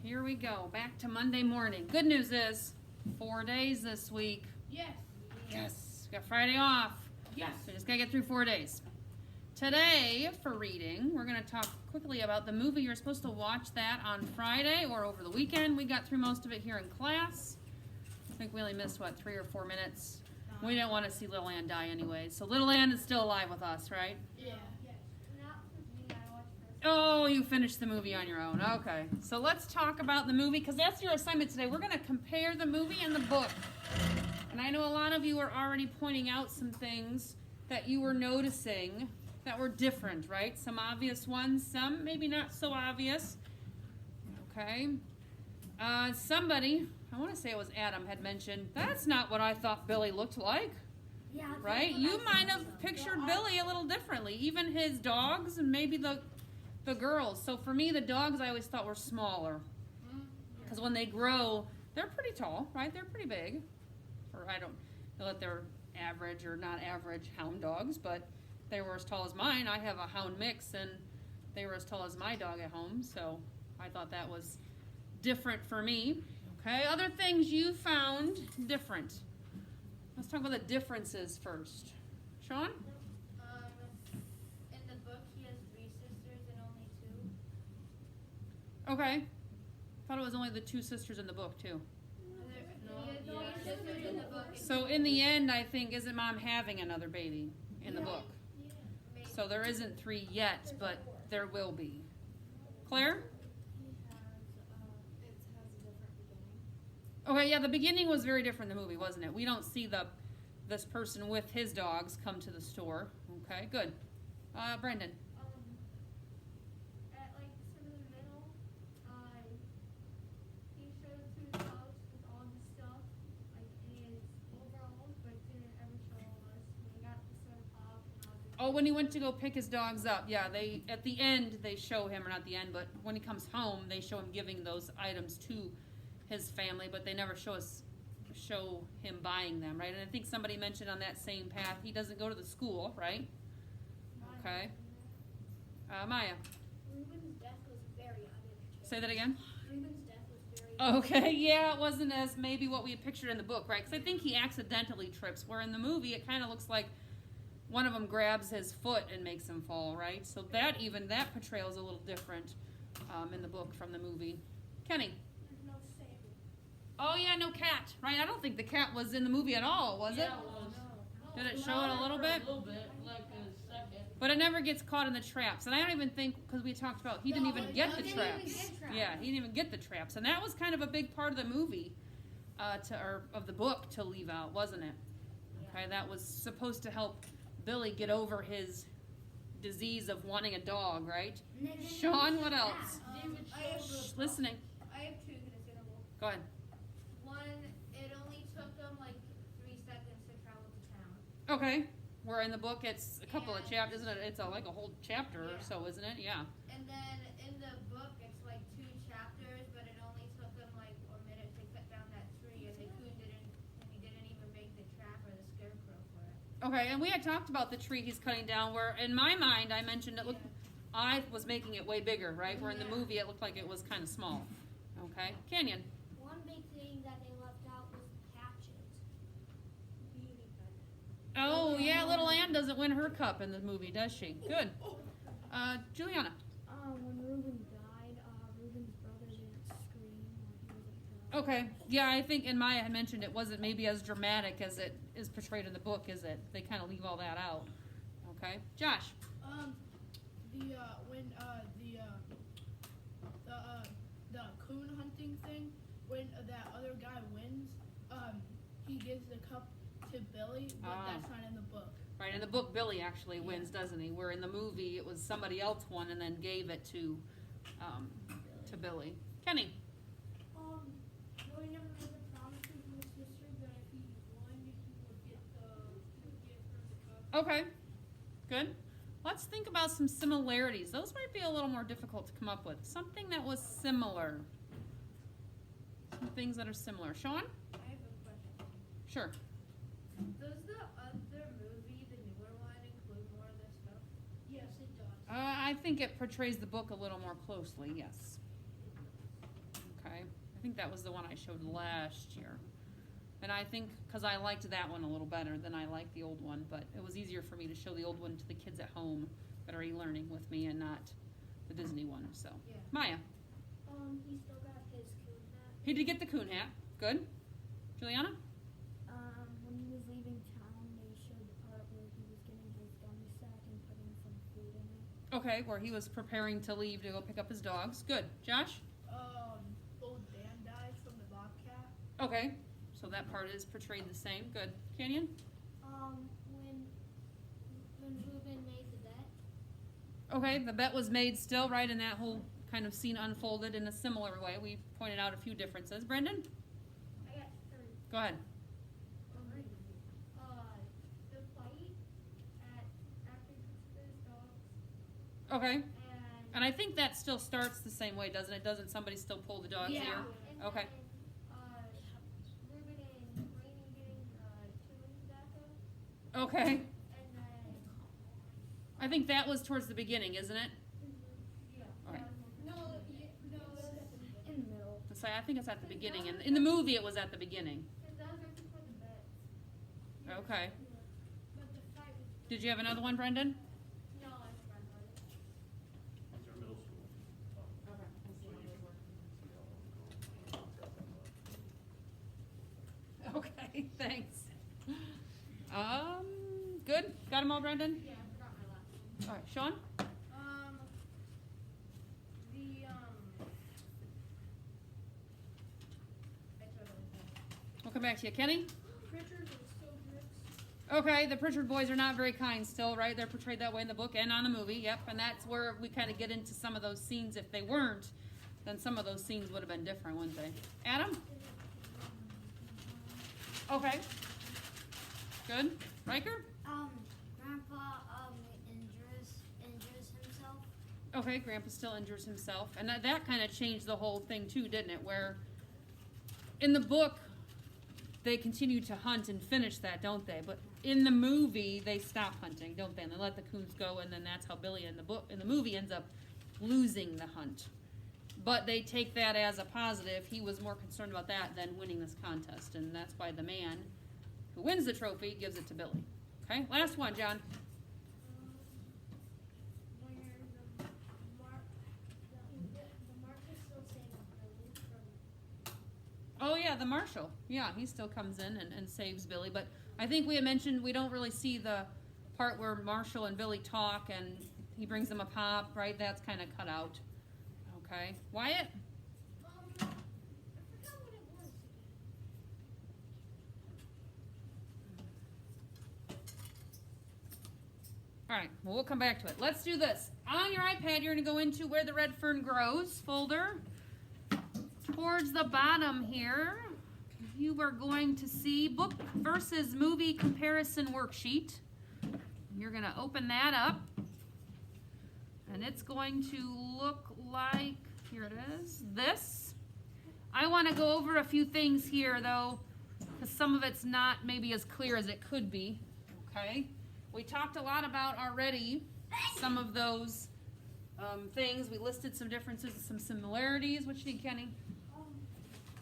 here we go. Back to Monday morning. Good news is 4 days this week. Yes. Yes. Got Friday off. Yes. So just gotta get through 4 days. Today, for reading, we're going to talk quickly about the movie. You're supposed to watch that on Friday or over the weekend. We got through most of it here in class. I think we only missed, 3 or 4 minutes? We didn't want to see Little Ann die anyway. So Little Ann is still alive with us, right? Yeah. Oh, you finished the movie on your own. Okay. So let's talk about the movie, because that's your assignment today. We're going to compare the movie and the book. And I know a lot of you are already pointing out some things that you were noticing that were different, right? Some obvious ones, some maybe not so obvious. Okay. Somebody, I want to say it was Adam, had mentioned, that's not what I thought Billy looked like. Yeah, right? You might have pictured Billy a little differently. Even his dogs and maybe the girls. So for me, the dogs I always thought were smaller. Because when they grow, they're pretty tall, right? They're pretty big. Or I don't know that they're average or not average hound dogs, but they were as tall as mine. I have a hound mix, and they were as tall as my dog at home, so I thought that was different for me. Okay, other things you found different. Let's talk about the differences first. Sean? In the book, he has 3 sisters and only 2. Okay. Thought it was only the 2 sisters in the book, too. He has 3 sisters in the book. So in the end, I think, isn't Mom having another baby in the book? So there isn't 3 yet, but there will be. Claire? It has a different beginning. Okay, yeah, the beginning was very different in the movie, wasn't it? We don't see this person with his dogs come to the store. Okay, good. Brendan? At sort of the middle, he showed 2 dogs with all his stuff, in his overalls, but didn't ever show us when he got the sort of off and all the. Oh, when he went to go pick his dogs up, yeah, they at the end they show him, or not the end, but when he comes home, they show him giving those items to his family, but they never show him buying them, right? And I think somebody mentioned on that same path, he doesn't go to the school, right? Okay. Maya, Reuben's death was very uninteresting. say that again. Reuben's death was very. Okay, yeah, it wasn't as maybe what we had pictured in the book, right? Because I think he accidentally trips, where in the movie it kind of looks like one of them grabs his foot and makes him fall, right? So that portrayal is a little different in the book from the movie. Kenny? There's no Sammy. Oh, yeah, no cat, right? I don't think the cat was in the movie at all, was it? Yeah, it was. Did it show it a little bit? A little bit, like a second. But it never gets caught in the traps. And I don't even think, because we talked about, he didn't even get the traps. Yeah, he didn't even get the traps. And that was kind of a big part of the movie, or of the book to leave out, wasn't it? Okay, that was supposed to help Billy get over his disease of wanting a dog, right? Sean, what else? Listening. I have 2 considerable. Go ahead. One, it only took them 3 seconds to travel to town. Okay. Where in the book it's a couple of chapters, isn't it? It's like a whole chapter or so, isn't it? Yeah. And then in the book, it's 2 chapters, but it only took them a minute to cut down that tree, and he didn't even make the trap or the scarecrow for it. Okay, and we had talked about the tree he's cutting down, where in my mind I mentioned it looked, I was making it way bigger, right? Where in the movie it looked like it was kind of small. Okay, Canyon. One big thing that they left out was patches. Oh yeah, little Ann doesn't win her cup in the movie, does she? Good. Juliana. When Reuben died, Reuben's brother didn't scream when he was Okay, yeah, I think in Maya had mentioned it wasn't maybe as dramatic as it is portrayed in the book, is it? They kind of leave all that out. Okay, Josh. The coon hunting thing, when that other guy wins, he gives the cup to Billy, but that's not in the book. Right, in the book Billy actually wins, doesn't he? Where in the movie it was somebody else won and then gave it to Billy. Kenny. Billy never made the promise to his sister that if he won, he would give her the cup. Okay, good. Let's think about some similarities. Those might be a little more difficult to come up with. Something that was similar. Some things that are similar. Sean? I have a question. Sure. Does the other movie, the newer one, include more of this stuff? Yes, it does. I think it portrays the book a little more closely, yes. I think that was the one I showed last year. And I think, because I liked that one a little better than I liked the old one, but it was easier for me to show the old one to the kids at home that are e-learning with me and not the Disney one, so. Yeah. Maya, He still got his coon hat. he did get the coon hat. Good. Juliana? When he was leaving town, they showed the part where he was getting his gummy sack and putting some food in it. Okay, where he was preparing to leave to go pick up his dogs. Good. Josh? Old Dan dies from the Bobcat. Okay, so that part is portrayed the same. Good. Canyon? When Reuben made the bet. Okay, the bet was made still, right, and that whole kind of scene unfolded in a similar way. We pointed out a few differences. Brendan? I got 3. Go ahead. The fight after he puts his dogs, Okay. and And I think that still starts the same way, doesn't it? Doesn't somebody still pull the dog's Yeah. ear? and Okay. then Ruben and Rainey getting tunes back up, Okay. and then I think that was towards the beginning, isn't it? yeah. Okay. No, In the middle. So I think it's at the beginning. And in the movie, it was at the beginning. because that was right before the bet. Okay. But the fight was Did you have another one, Brendan? no, I forgot about it. These are middle school. Okay, thanks. Good? Got them all, Brendan? Yeah, I forgot my last one. All right, Sean? I totally forgot. We'll come back to you. Kenny? Pritchard was so bricks. Okay, the Pritchard boys are not very kind still, right? They're portrayed that way in the book and on the movie, yep. And that's where we kind of get into some of those scenes. If they weren't, then some of those scenes would have been different, wouldn't they? Adam? Okay. Good. Riker? Grandpa injures himself. Okay, Grandpa still injures himself. And that kind of changed the whole thing too, didn't it? Where in the book, they continue to hunt and finish that, don't they? But in the movie, they stop hunting, don't they? And they let the coons go, and then that's how Billy in the movie ends up losing the hunt. But they take that as a positive. He was more concerned about that than winning this contest, and that's why the man who wins the trophy gives it to Billy. Okay, last one, John. Where the Marcus still saving Billy from. Oh yeah, the marshal. Yeah, he still comes in and saves Billy. But I think we had mentioned we don't really see the part where Marshall and Billy talk and he brings them a pop, right? That's kind of cut out. Okay. Wyatt? I forgot what it was. All right, well, we'll come back to it. Let's do this. On your iPad, you're going to go into Where the Red Fern Grows folder. Towards the bottom here, you are going to see Book versus Movie Comparison Worksheet. You're going to open that up. And it's going to look like, here it is, this. I want to go over a few things here, though, because some of it's not maybe as clear as it could be, okay? We talked a lot about already some of those things. We listed some differences and some similarities. What you need, Kenny?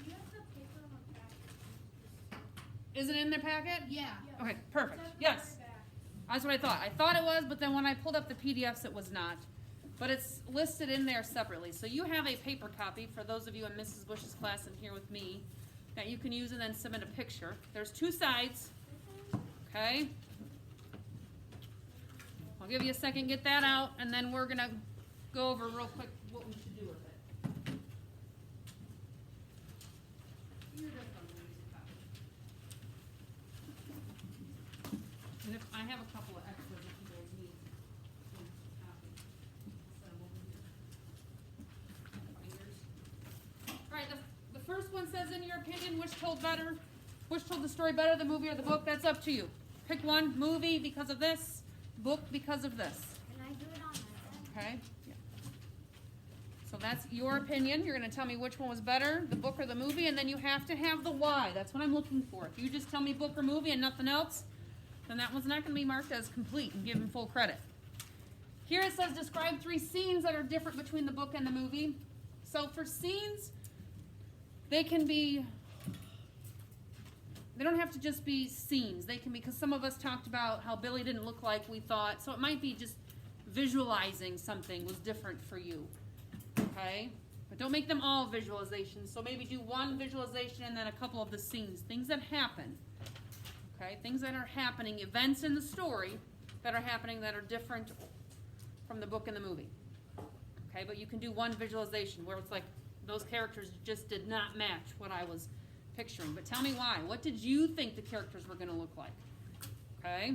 You have the paper on the back. Is it in their packet? Yeah. Okay, perfect. Yes. That's what I thought. I thought it was, but then when I pulled up the PDFs, it was not. But it's listed in there separately. So you have a paper copy for those of you in Mrs. Bush's class and here with me that you can use and then submit a picture. There's 2 sides. Okay. I'll give you a second, get that out, and then we're gonna go over real quick what we should do with it. Here, this one, we'll use a copy. And if I have a couple of extras if you guys need some copies. I'll set 'em over here. Binders. All right, the first one says, in your opinion, which told the story better, the movie or the book? That's up to you. Pick one. Movie because of this, book because of this. Can I do it on my Okay? Yeah. So that's your opinion. You're going to tell me which one was better, the book or the movie, and then you have to have the why. That's what I'm looking for. If you just tell me book or movie and nothing else, then that one's not going to be marked as complete and given full credit. Here it says describe 3 scenes that are different between the book and the movie. So for scenes, they can be, they don't have to just be scenes. They can be, because some of us talked about how Billy didn't look like we thought, so it might be just visualizing something was different for you, okay? But don't make them all visualizations. So maybe do one visualization and then a couple of the scenes, things that happen, okay? Things that are happening, events in the story that are happening that are different from the book and the movie, okay? But you can do one visualization where it's like those characters just did not match what I was picturing. But tell me why. What did you think the characters were going to look like? Okay?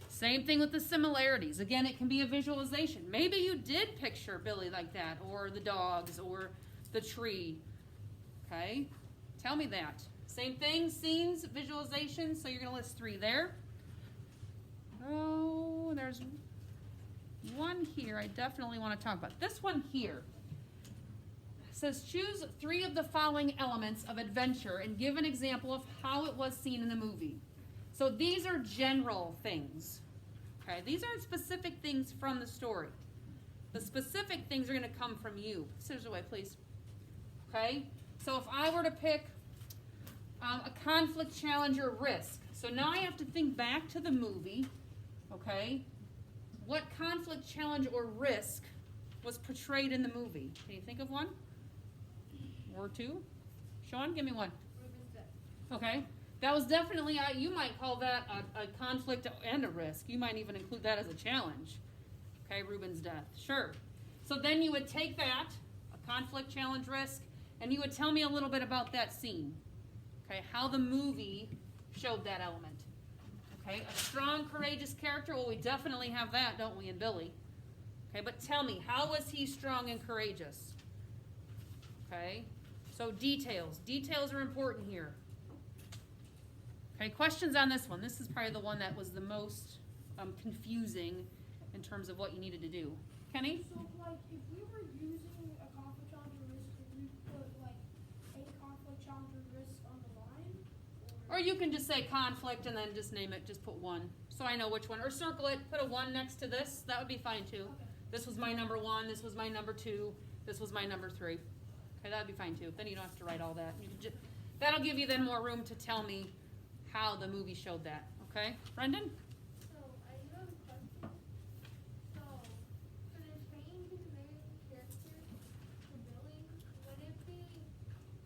Same thing with the similarities. Again, it can be a visualization. Maybe you did picture Billy like that, or the dogs, or the tree. Okay? Tell me that. Same thing, scenes, visualization. So you're going to list 3 there. Oh, there's one here I definitely want to talk about. This one here. It says, choose 3 of the following elements of adventure and give an example of how it was seen in the movie. So these are general things. Okay, these aren't specific things from the story. The specific things are going to come from you. Scissors away, please. Okay, so if I were to pick a conflict, challenge, or risk. So now I have to think back to the movie. Okay, what conflict, challenge, or risk was portrayed in the movie? Can you think of one? Or 2? Sean, give me one. Ruben's death. Okay. That was definitely, you might call that a conflict and a risk. You might even include that as a challenge. Okay, Ruben's death. Sure. So then you would take that, a conflict, challenge, risk, and you would tell me a little bit about that scene. Okay, how the movie showed that element. Okay, a strong, courageous character. Well, we definitely have that, don't we, in Billy? Okay, but tell me, how was he strong and courageous? Okay, so details. Details are important here. Okay, questions on this one. This is probably the one that was the most confusing in terms of what you needed to do. Kenny? So, like, if we were using a conflict challenge or risk, could we put, like, a conflict challenge or risk on the line? Or you can just say conflict and then just name it, just put 1. So I know which one. Or circle it, put a 1 next to this. That would be fine too. Okay. This was my number 1, this was my number 2, this was my number 3. Okay, that would be fine too. Then you don't have to write all that. You can that'll give you then more room to tell me how the movie showed that. Okay? Brendan? So, I do have a question. So, for the change in the main character to Billy, would it be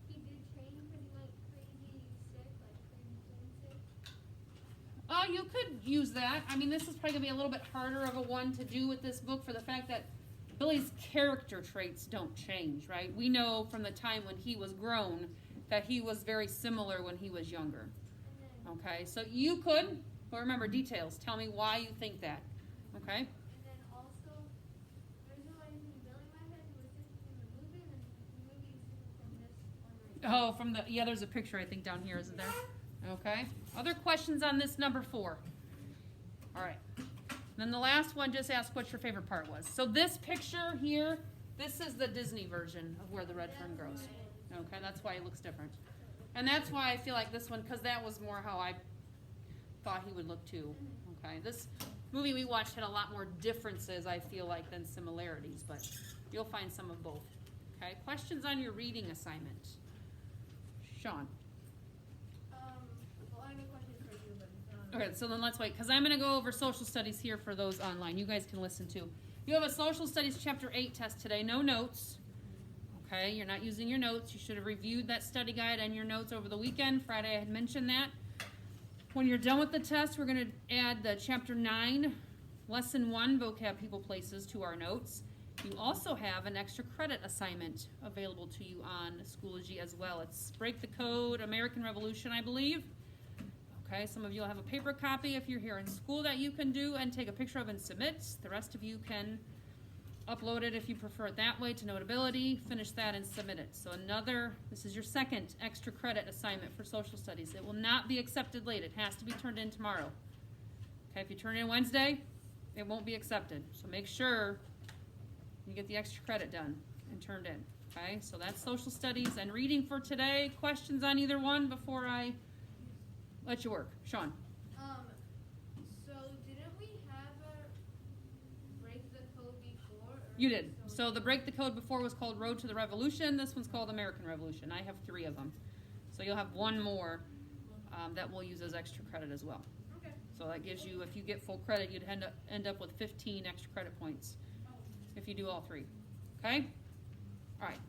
he did change when he went crazy sick, like crazy sick? Oh, you could use that. I mean, this is probably going to be a little bit harder of a one to do with this book for the fact that Billy's character traits don't change, right? We know from the time when he was grown that he was very similar when he was younger. Okay, so you could, but remember details. Tell me why you think that. Okay? And then also, the reason why I think Billy in my head was different from the movie, and the movie is different from this one right Oh, from the, yeah, there's a picture I think down here, isn't there? Okay. Other questions on this number 4? All right. Then the last one, just ask what your favorite part was. So this picture here, this is the Disney version of where the red fern grows. Okay, that's why it looks different. And that's why I feel like this one, because that was more how I thought he would look too. Okay, this movie we watched had a lot more differences, I feel like, than similarities, but you'll find some of both. Okay, questions on your reading assignment? Sean. Well, I have a question for you, but it's not. Okay, so then let's wait, because I'm going to go over social studies here for those online. You guys can listen too. You have a social studies chapter 8 test today, no notes. Okay, you're not using your notes. You should have reviewed that study guide and your notes over the weekend. Friday I had mentioned that. When you're done with the test, we're going to add the chapter 9, lesson 1, vocab, people, places to our notes. You also have an extra credit assignment available to you on Schoology as well. It's Break the Code, American Revolution, I believe. Okay, some of you will have a paper copy if you're here in school that you can do and take a picture of and submit. The rest of you can upload it if you prefer it that way to Notability, finish that and submit it. So this is your second extra credit assignment for social studies. It will not be accepted late. It has to be turned in tomorrow. Okay, if you turn it in Wednesday, it won't be accepted. So make sure you get the extra credit done and turned in. Okay, so that's social studies and reading for today. Questions on either one before I let you work? Sean. So didn't we have a break the code before? Or You did. So So the Break the Code before was called Road to the Revolution. This one's called American Revolution. I have 3 of them. So you'll have 1 more that we'll use as extra credit as well. Okay. So that gives you, if you get full credit, you'd end up with 15 extra credit points if you do all 3. Okay? All right.